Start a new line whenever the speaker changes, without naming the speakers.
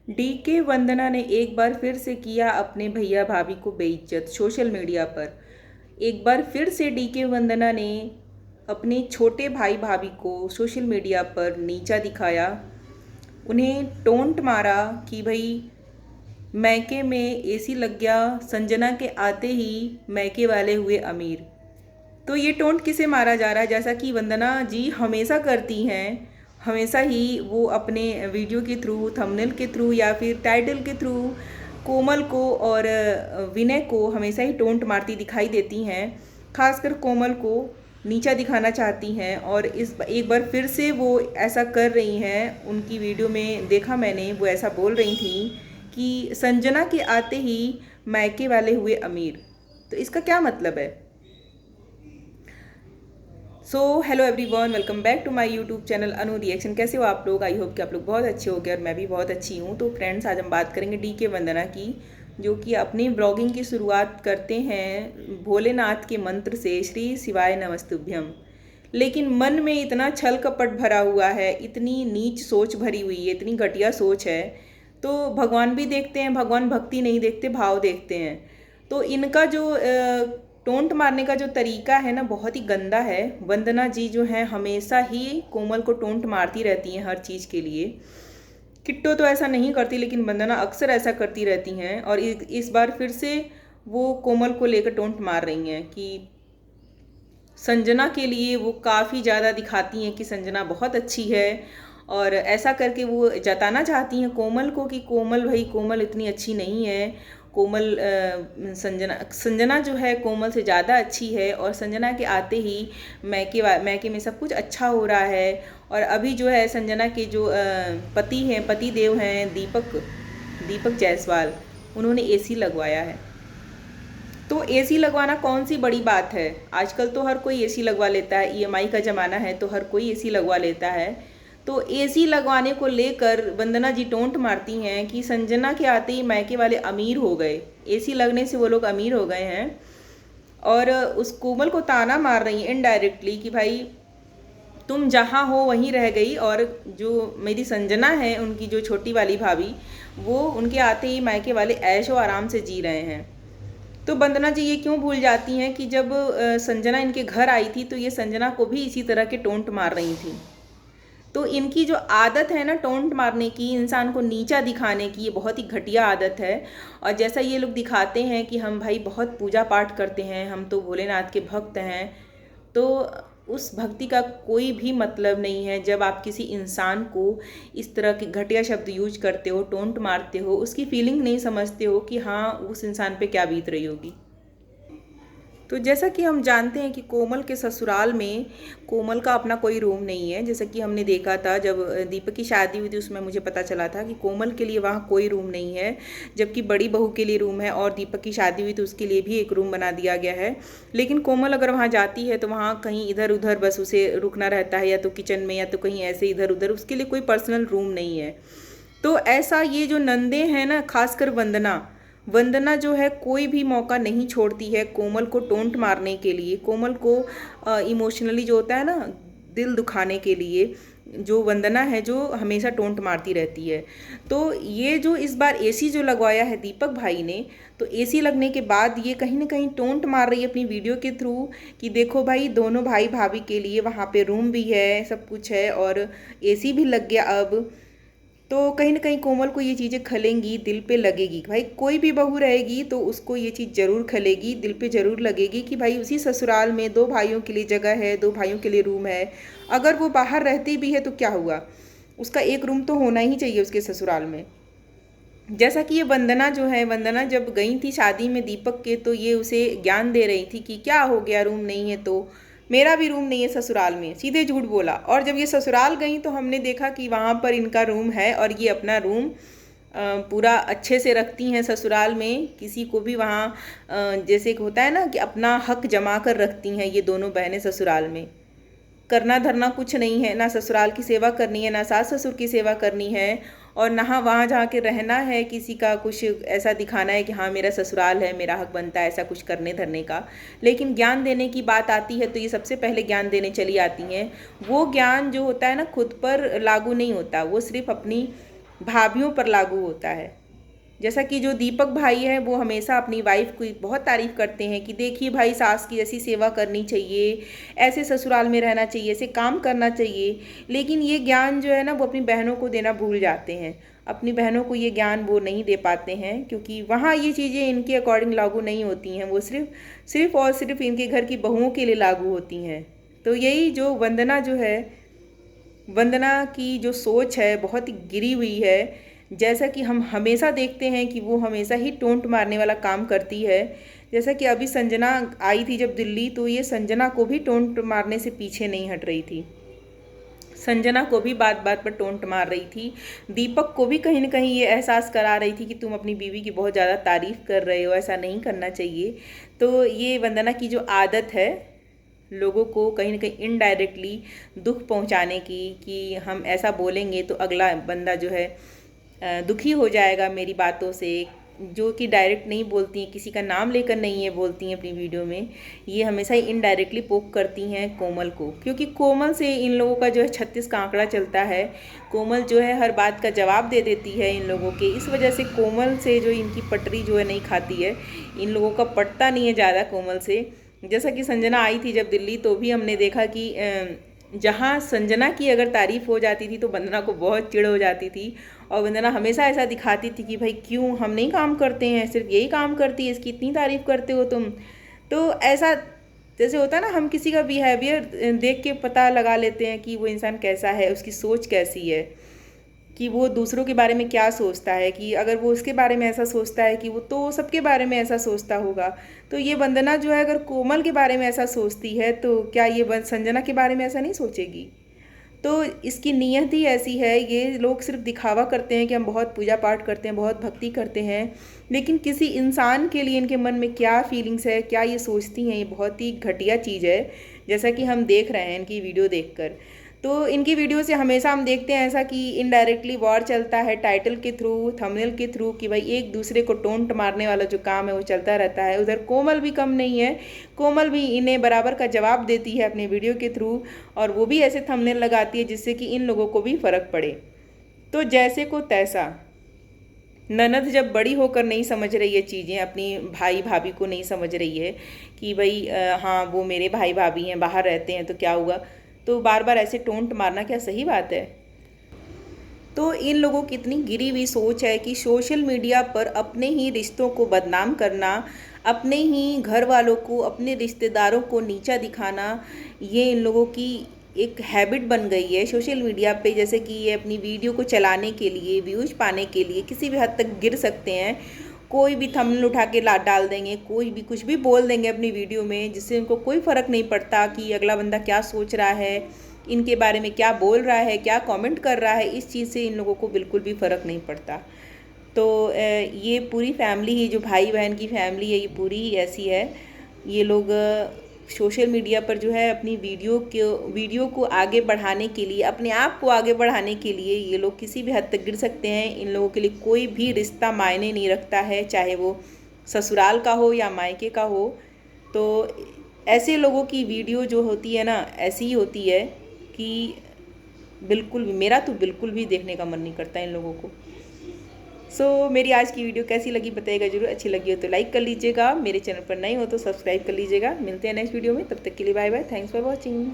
DK वंदना ने एक बार फिर से किया अपने भैया भाभी को बेइज्जत सोशल मीडिया पर। एक बार फिर से डीके वंदना ने अपने छोटे भाई भाभी को सोशल मीडिया पर नीचा दिखाया। उन्हें टोंट मारा कि भाई मैके में एसी लग गया, संजना के आते ही मैके वाले हुए अमीर। तो ये टोंट किसे मारा जा रहा है? जैसा कि वंदना जी हमेशा करती हैं, हमेशा ही वो अपने वीडियो के थ्रू, थंबनेल के थ्रू या फिर टाइटल के थ्रू कोमल को और विनय को हमेशा ही टोंट मारती दिखाई देती हैं। खासकर कोमल को नीचा दिखाना चाहती हैं और इस एक बार फिर से वो ऐसा कर रही हैं। उनकी वीडियो में देखा मैंने, वो ऐसा बोल रही थी कि संजना के आते ही मायके वाले हुए अमीर। तो इसका क्या मतलब है? So hello everyone, welcome back to my YouTube channel Anu Reaction. कैसे हो आप लोग? आई होप कि आप लोग बहुत अच्छे हो गए और मैं भी बहुत अच्छी हूँ। तो फ्रेंड्स, आज हम बात करेंगे डीके वंदना की, जो कि अपनी ब्लॉगिंग की शुरुआत करते हैं भोलेनाथ के मंत्र से, श्री शिवाय नमस्तुभ्यम। लेकिन मन में इतना छल कपट भरा हुआ है, इतनी नीच सोच भरी हुई है, इतनी घटिया सोच है। तो भगवान भी देखते हैं, भगवान भक्ति नहीं देखते, भाव देखते हैं। तो इनका जो टोंट मारने का जो तरीका है ना, बहुत ही गंदा है। वंदना जी जो हैं हमेशा ही कोमल को टोंट मारती रहती हैं हर चीज़ के लिए। किट्टो तो ऐसा नहीं करती, लेकिन वंदना अक्सर ऐसा करती रहती हैं। और इस बार फिर से वो कोमल को लेकर टोंट मार रही हैं कि संजना के लिए वो काफ़ी ज़्यादा दिखाती हैं कि संजना बहुत अच्छी है। और ऐसा करके वो जताना चाहती हैं कोमल को कि कोमल भाई, कोमल इतनी अच्छी नहीं है। कोमल संजना जो है कोमल से ज़्यादा अच्छी है। और संजना के आते ही मैके में सब कुछ अच्छा हो रहा है। और अभी जो है संजना के जो पति हैं, पति देव हैं दीपक जायसवाल, उन्होंने एसी लगवाया है। तो एसी लगवाना कौन सी बड़ी बात है? आजकल तो हर कोई एसी लगवा लेता है, ईएमआई का ज़माना है तो हर कोई एसी लगवा लेता है। तो एसी लगवाने को लेकर वंदना जी टोंट मारती हैं कि संजना के आते ही मायके वाले अमीर हो गए, एसी लगने से वो लोग अमीर हो गए हैं। और उस कोमल को ताना मार रही हैं इनडायरेक्टली कि भाई तुम जहाँ हो वहीं रह गई। और जो मेरी संजना है, उनकी जो छोटी वाली भाभी, वो उनके आते ही मायके वाले ऐशो आराम से जी रहे हैं। तो वंदना जी ये क्यों भूल जाती हैं कि जब संजना इनके घर आई थी तो ये संजना को भी इसी तरह के टोंट मार रही थी। तो इनकी जो आदत है ना टोंट मारने की, इंसान को नीचा दिखाने की, ये बहुत ही घटिया आदत है। और जैसा ये लोग दिखाते हैं कि हम भाई बहुत पूजा पाठ करते हैं, हम तो भोलेनाथ के भक्त हैं, तो उस भक्ति का कोई भी मतलब नहीं है जब आप किसी इंसान को इस तरह के घटिया शब्द यूज करते हो, टोंट मारते हो, उसकी फीलिंग नहीं समझते हो कि हाँ उस इंसान पे क्या बीत रही होगी। तो जैसा कि हम जानते हैं कि कोमल के ससुराल में कोमल का अपना कोई रूम नहीं है। जैसा कि हमने देखा था जब दीपक की शादी हुई थी, उसमें मुझे पता चला था कि कोमल के लिए वहाँ कोई रूम नहीं है, जबकि बड़ी बहू के लिए रूम है। और दीपक की शादी हुई तो उसके लिए भी एक रूम बना दिया गया है। लेकिन कोमल अगर वहाँ जाती है तो वहाँ कहीं इधर उधर बस उसे रुकना रहता है, या तो किचन में या तो कहीं ऐसे इधर उधर, उसके लिए कोई पर्सनल रूम नहीं है। तो ऐसा ये जो नंदे हैं ना, खासकर वंदना, वंदना जो है कोई भी मौका नहीं छोड़ती है कोमल को टोंट मारने के लिए, कोमल को इमोशनली जो होता है ना, दिल दुखाने के लिए। जो वंदना है जो हमेशा टोंट मारती रहती है। तो ये जो इस बार एसी जो लगवाया है दीपक भाई ने, तो एसी लगने के बाद ये कहीं ना कहीं टोंट मार रही है अपनी वीडियो के थ्रू कि देखो भाई, दोनों भाई भाभी के लिए वहाँ पे रूम भी है, सब कुछ है और एसी भी लग गया अब। तो कहीं ना कहीं कोमल को ये चीज़ें खलेंगी, दिल पे लगेगी। भाई कोई भी बहू रहेगी तो उसको ये चीज़ ज़रूर खलेगी, दिल पे ज़रूर लगेगी कि भाई उसी ससुराल में दो भाइयों के लिए जगह है, दो भाइयों के लिए रूम है। अगर वो बाहर रहती भी है तो क्या हुआ, उसका एक रूम तो होना ही चाहिए उसके ससुराल में। जैसा कि ये वंदना जो है, वंदना जब गई थी शादी में दीपक के, तो ये उसे ज्ञान दे रही थी कि क्या हो गया, रूम नहीं है तो? मेरा भी रूम नहीं है ससुराल में, सीधे झूठ बोला। और जब ये ससुराल गई तो हमने देखा कि वहाँ पर इनका रूम है और ये अपना रूम पूरा अच्छे से रखती हैं ससुराल में। किसी को भी वहाँ जैसे एक होता है ना कि अपना हक जमा कर रखती हैं ये दोनों बहनें ससुराल में। करना धरना कुछ नहीं है, ना ससुराल की सेवा करनी है, ना सास ससुर की सेवा करनी है, और ना वहाँ जा के रहना है किसी का कुछ ऐसा दिखाना है कि हाँ मेरा ससुराल है, मेरा हक बनता है ऐसा कुछ करने धरने का। लेकिन ज्ञान देने की बात आती है तो ये सबसे पहले ज्ञान देने चली आती हैं। वो ज्ञान जो होता है ना खुद पर लागू नहीं होता, वो सिर्फ अपनी भाभीयों पर लागू होता है। जैसा कि जो दीपक भाई हैं वो हमेशा अपनी वाइफ की बहुत तारीफ़ करते हैं कि देखिए भाई, सास की जैसी सेवा करनी चाहिए, ऐसे ससुराल में रहना चाहिए, ऐसे काम करना चाहिए। लेकिन ये ज्ञान जो है ना वो अपनी बहनों को देना भूल जाते हैं। अपनी बहनों को ये ज्ञान वो नहीं दे पाते हैं, क्योंकि वहाँ ये चीज़ें इनके अकॉर्डिंग लागू नहीं होती हैं। वो सिर्फ और सिर्फ इनके घर की बहुओं के लिए लागू होती हैं। तो यही जो वंदना जो है, वंदना की जो सोच है बहुत ही गिरी हुई है। जैसा कि हम हमेशा देखते हैं कि वो हमेशा ही टोंट मारने वाला काम करती है। जैसा कि अभी संजना आई थी जब दिल्ली, तो ये संजना को भी टोंट मारने से पीछे नहीं हट रही थी। संजना को भी बात बात पर टोंट मार रही थी। दीपक को भी कहीं ना कहीं ये एहसास करा रही थी कि तुम अपनी बीवी की बहुत ज़्यादा तारीफ़ कर रहे हो, ऐसा नहीं करना चाहिए। तो ये वंदना की जो आदत है लोगों को कहीं ना कहीं इनडायरेक्टली दुख पहुंचाने की, कि हम ऐसा बोलेंगे तो अगला बंदा जो है दुखी हो जाएगा मेरी बातों से, जो कि डायरेक्ट नहीं बोलती हैं, किसी का नाम लेकर नहीं है बोलती हैं अपनी वीडियो में। ये हमेशा ही इनडायरेक्टली पोक करती हैं कोमल को, क्योंकि कोमल से इन लोगों का जो है 36 का आंकड़ा चलता है। कोमल जो है हर बात का जवाब दे देती है इन लोगों के। इस वजह से कोमल से जो इनकी पटरी जो है नहीं खाती है, इन लोगों का पटता नहीं है ज़्यादा कोमल से। जैसा कि संजना आई थी जब दिल्ली, तो भी हमने देखा कि जहाँ संजना की अगर तारीफ़ हो जाती थी तो वंदना को बहुत चिढ़ हो जाती थी। और वंदना हमेशा ऐसा दिखाती थी कि भाई क्यों हम नहीं काम करते हैं, सिर्फ यही काम करती है, इसकी इतनी तारीफ़ करते हो तुम। तो ऐसा जैसे होता है ना, हम किसी का बिहेवियर देख के पता लगा लेते हैं कि वो इंसान कैसा है, उसकी सोच कैसी है, कि वो दूसरों के बारे में क्या सोचता है। कि अगर वो उसके बारे में ऐसा सोचता है कि वो तो सबके बारे में ऐसा सोचता होगा, तो ये वंदना जो है अगर कोमल के बारे में ऐसा सोचती है तो क्या ये संजना के बारे में ऐसा नहीं सोचेगी। तो इसकी नीयत ही ऐसी है। ये लोग सिर्फ दिखावा करते हैं कि हम बहुत पूजा पाठ करते हैं, बहुत भक्ति करते हैं, लेकिन किसी इंसान के लिए इनके मन में क्या फीलिंग्स है, क्या ये सोचती हैं, ये बहुत ही घटिया चीज़ है। जैसा कि हम देख रहे हैं इनकी वीडियो देखकर। तो इनकी वीडियो से हमेशा हम देखते हैं ऐसा कि इनडायरेक्टली वॉर चलता है टाइटल के थ्रू, थंबनेल के थ्रू, कि भाई एक दूसरे को टोंट मारने वाला जो काम है वो चलता रहता है। उधर कोमल भी कम नहीं है, कोमल भी इन्हें बराबर का जवाब देती है अपने वीडियो के थ्रू, और वो भी ऐसे थंबनेल लगाती है जिससे कि इन लोगों को भी फ़र्क पड़े। तो जैसे को तैसा, ननद जब बड़ी होकर नहीं समझ रही है चीज़ें, अपनी भाई भाभी को नहीं समझ रही है कि भाई हाँ वो मेरे भाई भाभी हैं, बाहर रहते हैं तो क्या हुआ, तो बार बार ऐसे टोंट मारना क्या सही बात है। तो इन लोगों की इतनी गिरी हुई सोच है कि सोशल मीडिया पर अपने ही रिश्तों को बदनाम करना, अपने ही घर वालों को, अपने रिश्तेदारों को नीचा दिखाना, ये इन लोगों की एक हैबिट बन गई है सोशल मीडिया पे। जैसे कि ये अपनी वीडियो को चलाने के लिए, व्यूज़ पाने के लिए किसी भी हद तक गिर सकते हैं। कोई भी थंबनेल उठा के ला डाल देंगे, कोई भी कुछ भी बोल देंगे अपनी वीडियो में, जिससे उनको कोई फ़र्क नहीं पड़ता कि अगला बंदा क्या सोच रहा है, इनके बारे में क्या बोल रहा है, क्या कमेंट कर रहा है। इस चीज़ से इन लोगों को बिल्कुल भी फ़र्क नहीं पड़ता। तो ये पूरी फैमिली ही, जो भाई बहन की फैमिली है, ये पूरी ही ऐसी है। ये लोग सोशल मीडिया पर जो है अपनी वीडियो को आगे बढ़ाने के लिए, अपने आप को आगे बढ़ाने के लिए ये लोग किसी भी हद तक गिर सकते हैं। इन लोगों के लिए कोई भी रिश्ता मायने नहीं रखता है, चाहे वो ससुराल का हो या मायके का हो। तो ऐसे लोगों की वीडियो जो होती है ना, ऐसी ही होती है कि बिल्कुल भी, मेरा तो बिल्कुल भी देखने का मन नहीं करता इन लोगों को। मेरी आज की वीडियो कैसी लगी बताइएगा जरूर। अच्छी लगी हो तो लाइक कर लीजिएगा, मेरे चैनल पर नए हो तो सब्सक्राइब कर लीजिएगा। मिलते हैं नेक्स्ट वीडियो में, तब तक के लिए bye bye, thanks for watching.